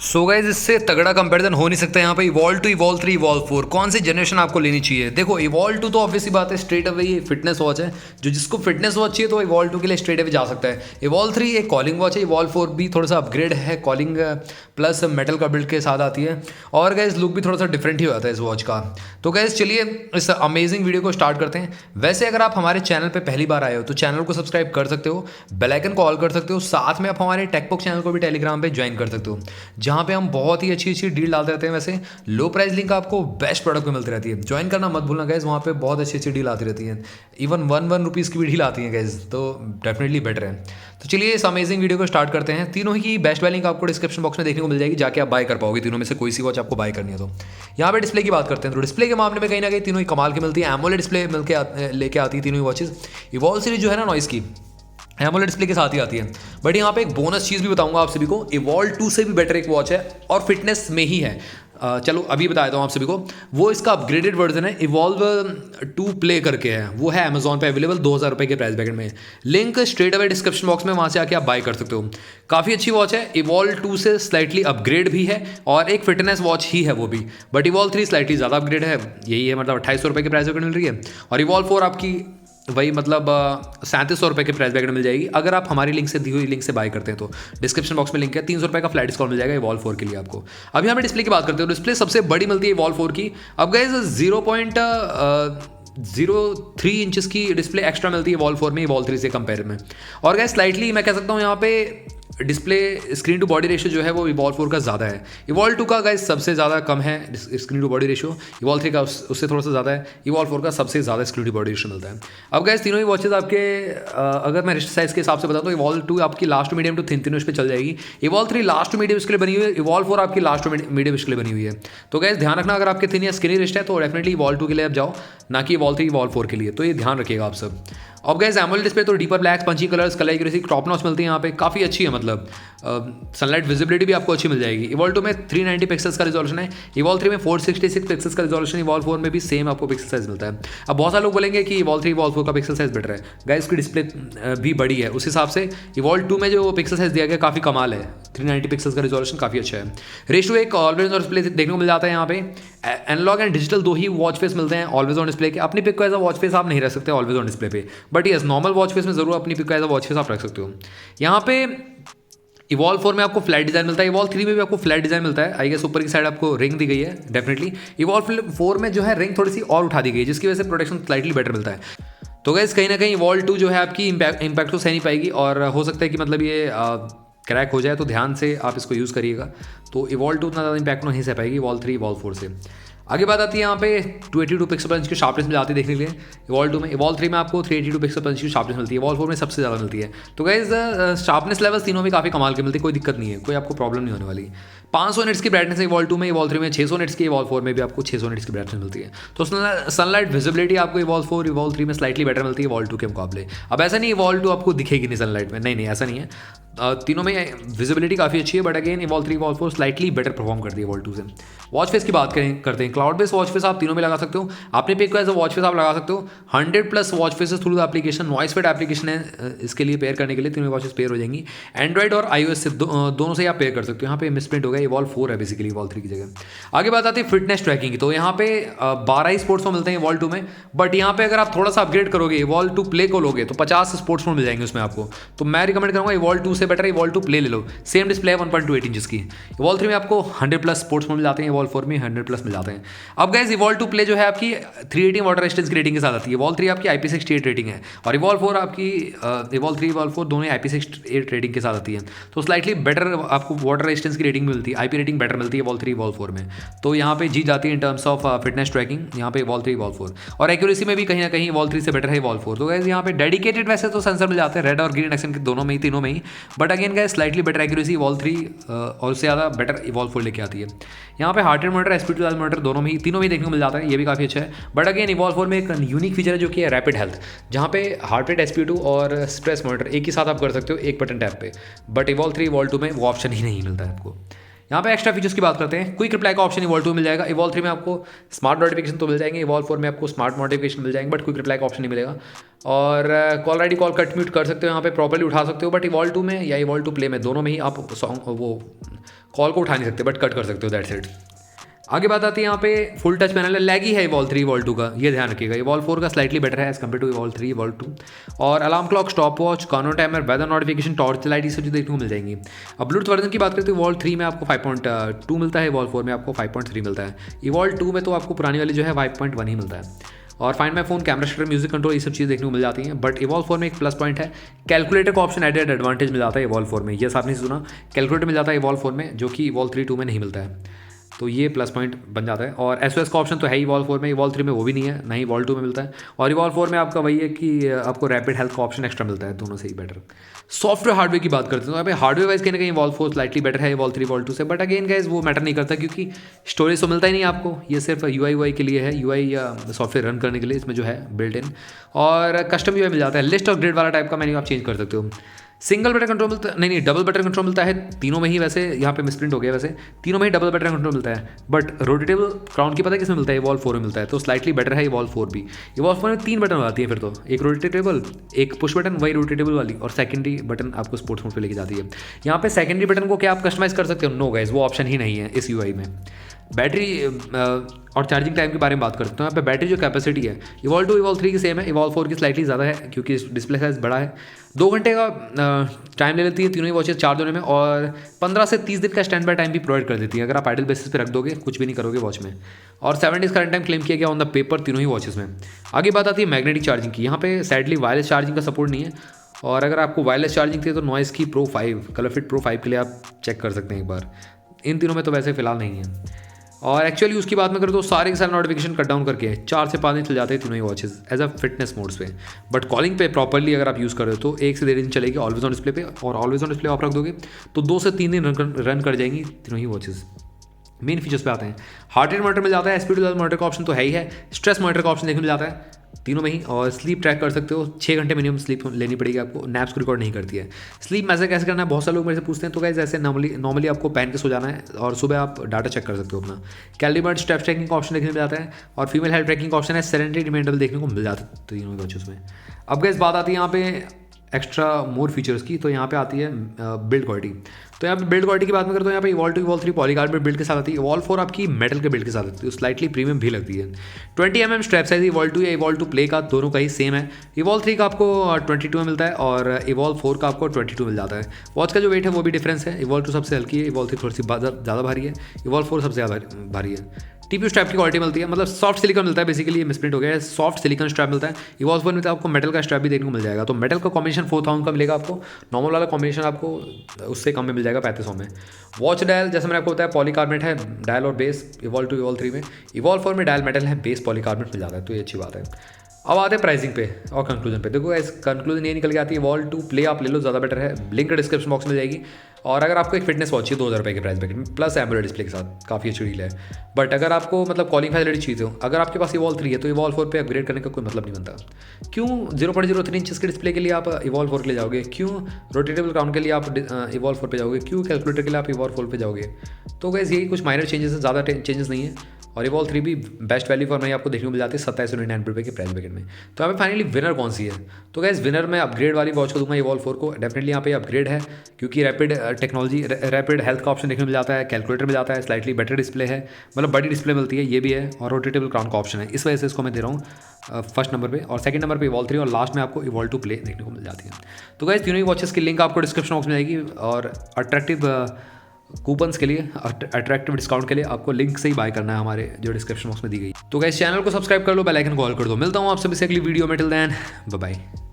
So guys इससे तगड़ा comparison हो नहीं सकता यहाँ पे इवॉल्व टू इवॉल्व 3 इवॉल्व 4 कौन सी जनरेशन आपको लेनी चाहिए। देखो इवॉल्व टू तो ऑब्वियसली बात है स्ट्रेट अवे ये फिटनेस वॉच है, जो जिसको फिटनेस वॉच चाहिए तो इवॉल्व टू के लिए स्ट्रेट अवे जा सकता है। इवॉल्व 3 एक कॉलिंग वॉच है, इवॉल्व 4 भी थोड़ा सा अपग्रेड है, कॉलिंग प्लस मेटल का बिल्ड के साथ आती है और गाइज लुक भी थोड़ा सा डिफरेंट ही होता है इस वॉच का। तो गाइज चलिए इस अमेजिंग वीडियो को स्टार्ट करते हैं। वैसे अगर आप हमारे चैनल पर पहली बार आए हो तो चैनल को सब्सक्राइब कर सकते हो, बेल आइकन को ऑल कर सकते हो, साथ में आप हमारे टेकबॉक्स चैनल को भी टेलीग्राम पे ज्वाइन कर सकते हो, जहाँ पे हम बहुत ही अच्छी अच्छी डील डालते रहते हैं। वैसे लो प्राइस लिंक आपको बेस्ट प्रोडक्ट में मिलती रहती है, ज्वाइन करना मत भूलना गाइज, वहाँ पे बहुत अच्छी अच्छी डील आती रहती है, इवन 1 रुपीज़ की भी डील आती है गाइज, तो डेफिनेटली बेटर है। तो चलिए इस अमेजिंग वीडियो को स्टार्ट करते हैं। तीनों ही की बेस्ट वाली लिंक आपको डिस्क्रिप्शन बॉक्स में देखने को मिल जाएगी, जाके आप बाय कर पाओगे तीनों में से कोई सी वॉच आपको बाय करनी है। तो यहाँ पे डिस्प्ले की बात करते हैं, तो डिस्प्ले के मामले में कहीं ना कहीं तीनों ही कमाल की मिलती है। एमोलेड डिस्प्ले लेके आती है तीनों ही वॉचेज। इवॉल्व सीरीज जो है ना नॉइस की एमोलेड डिस्प्ले के साथ ही आती है। बट यहाँ पे एक बोनस चीज़ भी बताऊंगा आप सभी को, इवॉल्व 2 से भी बेटर एक वॉच है और फिटनेस में ही है। चलो अभी बता देता हूँ आप सभी को, वो इसका अपग्रेडेड वर्जन है, इवॉल्व 2 प्ले करके है, वो है अमेजॉन पे अवेलेबल 2000 रुपये के प्राइस ब्रैकेट में। Link straight away description box में, वहाँ से आके आप बाय कर सकते हो। काफ़ी अच्छी वॉच है, इवॉल्व 2 से स्लाइटली अपग्रेड भी है और एक फिटनेस वॉच ही है वो भी, बट इवॉल्व 3 स्लाइटली ज़्यादा अपग्रेड है, यही है मतलब 2800 रुपये के प्राइस ब्रैकेट मिल रही है। और इवॉल्व 4 आपकी वही मतलब 3700 रुपये के प्राइस ब्रैकेट मिल जाएगी अगर आप हमारी लिंक से दी हुई लिंक से बाय करते हैं। तो डिस्क्रिप्शन बॉक्स में लिंक है, 300 रुपये का फ्लैट डिस्काउंट मिल जाएगा इवॉल्व 4 के लिए आपको। अभी हमें डिस्प्ले की बात करते हैं, तो डिस्प्ले सबसे बड़ी मिलती है इवॉल्व 4 की। अब गाइस 0.03 इंचेस की डिस्प्ले एक्स्ट्रा मिलती है इवॉल्व 4 में इवॉल्व 3 से कंपेयर में। और गाइस स्लाइटली मैं कह सकता हूँ यहाँ पे display screen to body ratio जो है वो इवॉल्व 4 का ज़्यादा है, इवॉल्व 2 का गाइस सबसे ज़्यादा कम है screen to body ratio, evolve 3 का उससे थोड़ा सा ज़्यादा है, इवॉल्व 4 का सबसे ज़्यादा स्क्रीन टू बॉडी रेशियो मिलता है। अब गाइस तीनों ही वॉचेज आपके अगर मैं रिस्ट साइज़ के हिसाब से बताऊँ तो इवॉल्व 2 आपकी last two medium to thin तीनों इस पर चल जाएगी, इवॉल्व 3 लास्ट टू मीडियम इसके लिए बनी हुई है, इवॉल्व 4 आपकी लास्ट टू मीडियम इसके लिए बनी हुई है। तो गाइस ध्यान रखना, अगर आपके थिन या स्किनी रिस्ट है तो डेफिनेटली इवॉल्व 2 के लिए आप जाओ, ना कि इवॉल्व 3 इवॉल्व 4 के लिए, तो ये ध्यान रखिएगा आप सब। अब गाइस एमोलेड डिस्प्ले तो deeper black, punchy colours, colour accuracy, top notch मिलती है यहाँ पे, काफ़ी अच्छी है, मतलब सनलाइट विजिबिलिटी भी आपको अच्छी मिल जाएगी। इवॉल्व 2 में 390 पिक्सल्स का रिजोल्यूशन है, इवॉल्व 3 में 466 पिक्सल्स का रिजोल्यूशन, इवॉल्व 4 में भी सेम आपको पिक्सल साइज मिलता है। अब बहुत सारे लोग बोलेंगे कि इवॉल्व 3 इवॉल्व 4 का पिक्सल साइज बेटर है, गाइस की डिस्प्ले भी बड़ी है, उस हिसाब से इवॉल्व 2 में जो पिक्सल साइज दिया गया काफ़ी कमाल है, 390 पिक्सल्स का रिजोल्यूशन काफ़ी अच्छा है। रेशियो एक ऑलवेज ऑन डिस्प्ले देखने को मिल जाता है यहाँ पे, एनालॉग एंड डिजिटल दो ही वॉच फेस मिलते हैं ऑलवेज ऑन डिस्प्ले के। अपनी पिक को एज अ वॉच फेस आप नहीं रख सकते ऑलवेज ऑन डिस्प्ले पे, but yes normal watch face में जरूर अपनी पिक को एज अ वॉच फेस आप रख सकते हो। यहाँ पे इवॉल्व 4 में आपको फ्लैट डिजाइन मिलता है, इवॉल्व 3 में भी आपको फ्लैट डिजाइन मिलता है, आई गेस ऊपर की साइड आपको रिंग दी गई है डेफिनेटली। इवॉल्व 4 में जो है रिंग थोड़ी सी और उठा दी गई है, जिसकी वजह से प्रोटेक्शन स्लाइटली बेटर मिलता है। तो गाइस कहीं ना कहीं इवॉल्व 2 जो है आपकी इम्पैक्ट तो सह नहीं पाएगी और हो सकता है कि मतलब ये क्रैक हो जाए, तो ध्यान से आप इसको यूज़ करिएगा। तो इवॉल्व 2 उतना ज़्यादा इम्पैक्ट नहीं सह पाएगी इवॉल्व 3 इवॉल्व 4 से। आगे बात आती है यहाँ पे 282 पिक्सल पर इंच की शार्पनेस मिल जाती है देखने के लिए इवॉल्व 2 में, इवॉल्व 3 में आपको 382 पिक्सल पर इंच की शार्पनेस मिलती है, इवॉल्व 4 में सबसे ज़्यादा मिलती है। तो गाइस शार्पनेस लेवल्स तीनों में काफ़ी कमाल के मिलती है, कोई दिक्कत नहीं है, कोई आपको प्रॉब्लम नहीं होने वाली। 500 निट्स की ब्राइटनेस है इवॉल्व 2 में, इवॉल्व 3 में 600 निट्स की, इवॉल्व 4 में भी आपको 600 निट्स की ब्राइटनेस मिलती है। तो सनलाइट विजिबिलिटी आपको इवॉल्व 4 इवॉल्व 3 में स्लाइटली बेटर मिलती है इवॉल्व 2 के मुकाबले। अब ऐसा नहीं इवॉल्व 2 आपको दिखेगी नहीं सनलाइट में, नहीं ऐसा नहीं है, तीनों में विजिबिलिटी काफ़ी अच्छी है, but again evolve 3 evolve 4 slightly better perform करती है इवॉल्व 2 से। वॉच फेस की बात करते हैं, क्लाउड बेस्ड वॉच फेस आप तीनों में लगा सकते हो, अपने पिक को एज अ वॉच फेस आप लगा सकते हो। 100+ watch faces through the application, Noise fit application है इसके लिए पेयर करने के लिए, तीनों वॉचेस पेयर हो जाएंगी। एंड्रॉइड और iOS से दोनों से आप पेयर कर सकते हो। यहाँ पे मिसप्रिंट हो गया, इवॉल्व 4 है बेसिकली इवॉल्व 3 की जगह। आगे बात आती है फिटनेस ट्रैकिंग की, तो यहाँ पे 12 ही स्पोर्ट्स मोड मिलते हैं इवॉल्व 2 में, बट यहाँ पे अगर आप थोड़ा सा अपग्रेड करोगे इवॉल्व 2 प्ले को लोगे तो 50 स्पोर्ट्स मोड मिल जाएंगे उसमें आपको। तो मैं रिकमेंड करूँगा इवॉल्व 2 से बेटर इवॉल्व 2 प्ले ले लो, सेम डिस्प्ले है 1.28 इंच की। इवॉल्व 3 में आपको 100+ स्पोर्ट्स मोड मिल जाते हैं, इवॉल्व 4 में 100+ मिल जाते हैं। अब गाइस इवॉल्व 2 प्ले जो है आपकी 380 वाटर रेजिस्टेंस की रेटिंग के साथ आती है, इवॉल्व 3 आपकी IP68 रेटिंग है और इवॉल्व 4 आपकी इवॉल्व 3 इवॉल्व 4 दोनों IP68 रेटिंग के साथ आती है। तो स्लाइटली बेटर आपको वाटर रेजिस्टेंस की रेटिंग मिलती है, IP रेटिंग बेटर मिलती है इवॉल्व 3 इवॉल्व 4 में। तो यहाँ पे जीत जाती है in terms of fitness tracking यहाँ पे इवॉल्व 3 इवॉल्व 4, और एक्यूरेसी में भी कहीं ना कहीं इवॉल्व 3 से बेटर है इवॉल्व 4। तो गाइस यहाँ पे डेडिकेटेड वैसे तो सेंसर मिल जाते हैं रेड और ग्रीन एक्शन के दोनों में ही, तीनों में ही, but again guys slightly better accuracy evolve 3 और उससे ज़्यादा बेटर इवॉल्व 4 लेके आती है। यहाँ पे heart rate monitor, SP2 monitor दोनों में ही, तीनों में देखने को मिल जाता है, ये भी काफ़ी अच्छा है। बट अगेन इवॉल्व 4 में एक यूनिक फीचर है जो कि है रैपिड हेल्थ, जहाँ पे हार्ट रेट, SP2 और स्ट्रेस मॉनिटर एक ही साथ आप कर सकते हो एक बटन टैप पे, बट इवॉल्व 3 इवॉल्व 2 में वो ऑप्शन ही नहीं मिलता है आपको। यहाँ पे एक्स्ट्रा फीचर्स की बात करते हैं, क्विक रिप्लाई का ऑप्शन इवॉल्व 2 में मिल जाएगा, इवॉल्व 3 में आपको स्मार्ट नोटिफिकेशन तो मिल जाएंगे, इवॉल्व 4 में आपको स्मार्ट नोटिफिकेशन मिल जाएंगे, बट क्विक रिप्लाई का ऑप्शन नहीं मिलेगा। और call ID call cut mute कर सकते हो, यहाँ पे प्रॉपर्ली उठा सकते हो, बट इवॉल्व 2 में या इवॉल्व 2 प्ले में दोनों में ही आप सॉन्ग वो कॉल को उठा नहीं सकते बट कट कर सकते हो, दैट्स इट। आगे बात आती है यहाँ पे फुल टच पैनल है, लैगी है Evolve 3 Evolve 2 का, ये ध्यान रखिएगा। Evolve 4 का स्लाइटली बेटर है as compare to Evolve 3 Evolve 2। और alarm clock, stop watch, corner timer, weather notification, torch light, ये सब चीज़ देखने को मिल जाएंगी। अब ब्लूटूथ वर्जन की बात करें तो Evolve 3 में आपको 5.2 मिलता है, Evolve 4 में आपको 5.3 मिलता है। Evolve 2 में तो आपको पुरानी वाली जो है 5.1 ही मिलता है। और find my phone, camera shutter, music control, ये सब चीज़ देखने को मिल जाती हैं। बट Evolve 4 में एक प्लस पॉइंट है, कैलकुलेटर का ऑप्शन एडेड एडवांटेज मिल जाता है Evolve 4 में। ये आपने सुना, कैलकुलेटर मिल जाता है Evolve 4 में, जो कि Evolve 3 2 में नहीं मिलता है, तो ये प्लस पॉइंट बन जाता है। और SOS का ऑप्शन तो है ही Evolve 4 में, Evolve 3 में वो भी नहीं है, ना ही Evolve 2 में मिलता है। और Evolve 4 में आपका वही है कि आपको रैपिड हेल्थ का ऑप्शन एक्स्ट्रा मिलता है, दोनों से ही बेटर। सॉफ्टवेयर हार्डवेयर की बात करते हैं तो यहाँ पे हार्डवेयर वाइज कहीं ना कहीं Evolve 4 स्लाइटली बेटर है Evolve 3 Evolve 2 से, बट अगेन गाइस वो मैटर नहीं करता क्योंकि स्टोरेज तो मिलता ही नहीं आपको, ये सिर्फ UI के लिए है, UI या सॉफ्टवेयर रन करने के लिए इसमें जो है बिल्ट इन। और कस्टम UI मिल जाता है, लिस्ट और ग्रिड वाला टाइप का मेन्यू आप चेंज कर सकते हो। सिंगल बटन कंट्रोल मिलता है, नहीं डबल बटन कंट्रोल मिलता है तीनों में ही, वैसे यहाँ पे मिसप्रिंट हो गया, वैसे तीनों में ही डबल बटन कंट्रोल मिलता है। बट रोटेटेबल क्राउन की पता है किसमें मिलता है, Evolve 4 में मिलता है, तो स्लाइटली बेटर है Evolve 4 भी। Evolve 4 में 3 बटन आती है फिर तो, एक रोटेटेबल, एक पुश बटन, वही रोटेटेबल वाली, और सेकेंडरी बटन आपको स्पोर्ट्स मोड पे लेके जाती है। यहाँ पे सेकेंडरी बटन को क्या आप कस्टमाइज कर सकते हो? नो गाइस, वो ऑप्शन ही नहीं है इस UI में। बैटरी और चार्जिंग टाइम के बारे में बात करते हैं, यहाँ पे बैटरी जो कैपेसिटी है Evolve 2 Evolve 3 की सेम है, Evolve 4 की स्लाइटली ज़्यादा है क्योंकि डिस्प्ले साइज बड़ा है। 2 घंटे का टाइम ले लेती है तीनों ही वॉचेस चार्ज होने में, और 15 से 30 दिन का स्टैंड बाय टाइम भी प्रोवाइड कर देती है अगर आप आइडल बेसिस पे रख दोगे, कुछ भी नहीं करोगे वॉच में। और 7 डेज का रन टाइम क्लेम किया गया ऑन द पेपर तीनों ही वॉचेस में। आगे बात आती है मैग्नेटिक चार्जिंग की, यहाँ पे सैडली वायरलेस चार्जिंग का सपोर्ट नहीं है, और अगर आपको वायरलेस चार्जिंग चाहिए तो नॉइस की Pro 5 कलरफिट Pro 5 के लिए आप चेक कर सकते हैं एक बार, इन तीनों में तो वैसे फिलहाल नहीं है। और एक्चुअली उसकी बात में करें तो सारे के सारे नोटिफिकेशन कट डाउन करके 4 से 5 दिन चल जाते हैं तीनों ही watches as a fitness modes पे। बट कॉलिंग पे प्रॉपरली अगर आप यूज़ कर रहे हो तो 1 से 1.5 दिन चलेगी ऑलवेज ऑन डिस्प्ले पे, और ऑलवेज ऑन डिस्प्ले आप रख दोगे तो 2 से 3 दिन रन कर जाएंगी तीनों ही वॉचेस। मेन फीचर्स पे आते हैं, हार्ट रेट मॉनिटर मिल जाता है, एसपीडी मॉनिटर का ऑप्शन तो है ही है, स्ट्रेस मॉनिटर का ऑप्शन देखने मिल जाता है तीनों में ही, और स्लीप ट्रैक कर सकते हो, 6 घंटे मिनिमम स्लीप लेनी पड़ेगी आपको, नैप्स को रिकॉर्ड नहीं करती है। स्लीप मैसेज कैसे करना है बहुत सारे लोग मेरे से पूछते हैं, तो गाइस ऐसे नॉर्मली आपको पहन के सो जाना है और सुबह आप डाटा चेक कर सकते हो अपना। कैलोरी बर्न, स्टेप ट्रैकिंग का ऑप्शन देखने मिल जाता है, और फीमेल हेल्थ ट्रैकिंग का ऑप्शन है, सेरेनिटी रिमाइंडर देखने को मिल जाता है तीनों बच्चों में। अब गाइस बात आती है यहाँ पे एक्स्ट्रा मोर फीचर्स की, तो यहाँ पे आती है बिल्ड क्वालिटी। तो यहाँ पे बिल्ड क्वालिटी की बात में करते हो, यहाँ पे Evolve 2 Evolve 3 पॉलीकार्बोनेट बिल्ड के साथ आती है, Evolve 4 आपकी मेटल के बिल्ड के साथ आती है, स्लाइटली प्रीमियम भी लगती है। 20mm स्ट्रैप साइज Evolve 2 या Evolve 2 प्ले का दोनों का ही सेम है। Evolve 3 का आपको 22 में मिलता है, और Evolve 4 का आपको 22 मिल जाता है। वॉच का जो वेट है वो भी डिफरेंस है, Evolve 2 सबसे हल्की है, Evolve 3 थोड़ी सी ज़्यादा भारी है, Evolve 4 सबसे ज़्यादा भारी है। TPU स्ट्रैप की क्वालिटी मिलती है, मतलब सॉफ्ट सिलिकॉन मिलता है, बेसिकली ये मिसप्रिंट हो गया है, सॉफ्ट सिलिकॉन स्ट्रैप मिलता है। Evolve 4 में तो आपको मेटल का स्ट्रैप भी देखने को मिल जाएगा, तो मेटल का कॉम्बिनेशन 4000 का मिलेगा आपको, नॉर्मल वाला कॉम्बिनेशन आपको उससे कम में मिल जाएगा 3500 में। वॉच डायल जैसे मैंने आपको बताया पॉलीकार्बोनेट है डायल और बेस Evolve 2 Evolve 3 में, Evolve 4 में डायल मेटल है, बेस पॉलीकार्बोनेट मिल जाता है, तो ये अच्छी बात है। अब आते हैं प्राइसिंग पे और कंक्लूजन पे। देखो इस कंक्लूजन ये निकल के आती है, Evolve 2 प्ले आप ले लो, ज़्यादा बेटर है, लिंक डिस्क्रिप्शन बॉक्स में जाएगी। और अगर आपको एक फिटनेस वॉच चाहिए 2000 रुपये के प्राइस पैकेट में प्लस एमोलेड डिस्प्ले के साथ, काफ़ी अच्छी डील है। बट अगर आपको मतलब कॉलिंग फैसिलिटी चाहिए हो, अगर आपके पास Evolve 3 है तो Evolve 4 पे अपग्रेड करने का कोई मतलब नहीं बनता। क्यों 0.03 इंचेस के डिस्प्ले के लिए आप Evolve 4 के लिए जाओगे, क्यों रोटेटेबल क्राउन के लिए आप Evolve 4 पे जाओगे, क्यों कैलकुलेटर के लिए आप Evolve 4 पे जाओगे? तो गाइस यही कुछ माइनर चेंजेस है, ज़्यादा चेंजेस नहीं है। और Evolve 3 भी बेस्ट वैल्यू फॉर मनी आपको देखने को मिल जाती है 2799 रुपये के प्राइस पैकेट में। तो यहाँ पे फाइनली विनर कौन सी है? तो गाइस विनर मैं अपग्रेड वाली वॉच को दूंगा Evolve 4 को, डेफिनेटली यहाँ पे अपग्रेड है क्योंकि रैपिड टेक्नोलॉजी, रैपिड हेल्थ का ऑप्शन देखने को मिल जाता है, कैलकुलेटर मिल जाता है, स्लाइटली बेटर डिस्प्ले है, मतलब बड़ी डिस्प्ले मिलती है, ये भी है, और रोटेटेबल क्राउन का ऑप्शन है, इस वजह से इसको मैं दे रहा हूँ फर्स्ट नंबर पे। और सेकंड नंबर पे Evolve 3, और लास्ट में आपको Evolve 2 प्ले देखने को मिल जाती है। तो गाइस तीनों ही वॉचेस की लिंक आपको डिस्क्रिप्शन बॉक्स में जाएगी, और अट्रैक्टिव कूपन्स के लिए, अट्रैक्टिव डिस्काउंट के लिए आपको लिंक से ही बाय करना है हमारे जो डिस्क्रिप्शन बॉक्स में दी गई। तो गाइस चैनल को सब्सक्राइब कर लो, बेल आइकन को ऑल कर दो। मिलता हूँ आप सभी से अगली वीडियो में, टिल देन बाय बाय।